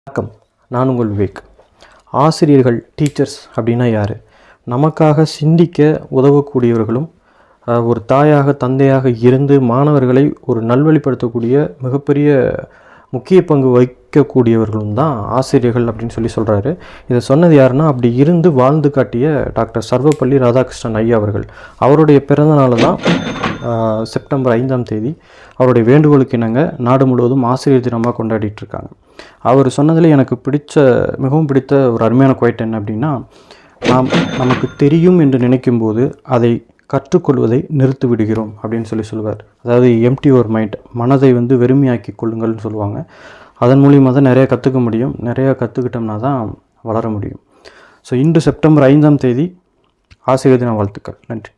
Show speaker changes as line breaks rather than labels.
வணக்கம், நான் உங்கள் விவேக். ஆசிரியர்கள், டீச்சர்ஸ் அப்படின்னா யார்? நமக்காக சிந்திக்க உதவக்கூடியவர்களும், ஒரு தாயாக தந்தையாக இருந்து மாணவர்களை ஒரு நல்வழிப்படுத்தக்கூடிய மிகப்பெரிய முக்கிய பங்கு வகிக்கக்கூடியவர்களும் தான் ஆசிரியர்கள் அப்படின்னு சொல்கிறாரு. இதை சொன்னது யாருன்னா, அப்படி இருந்து வாழ்ந்து காட்டிய டாக்டர் சர்வப்பள்ளி ராதாகிருஷ்ணன் ஐயா அவர்கள். அவருடைய பிறந்த நாள் தான் செப்டம்பர் 5ஆம் தேதி. அவருடைய வேண்டுகோளுக்கு இணங்க நாடு முழுவதும் ஆசிரியர் தினமாக கொண்டாடிட்டு இருக்காங்க. அவர் சொன்னதில் எனக்கு மிகவும் பிடித்த ஒரு அருமையான குவைட் என்ன அப்படின்னா, நமக்கு தெரியும் என்று நினைக்கும்போது அதை கற்றுக்கொள்வதை நிறுத்தி விடுகிறோம் அப்படின்னு சொல்லுவார். அதாவது எம்டி யுவர் மைண்ட், மனதை வெறுமையாக்கி கொள்ளுங்கள்னு சொல்லுவாங்க. அதன் மூலியமாக தான் நிறையா கற்றுக்க முடியும். நிறையா கற்றுக்கிட்டோம்னா தான் வளர முடியும். ஸோ இன்று செப்டம்பர் 5ஆம் தேதி ஆசிரியர் தின வாழ்த்துக்கள். நன்றி.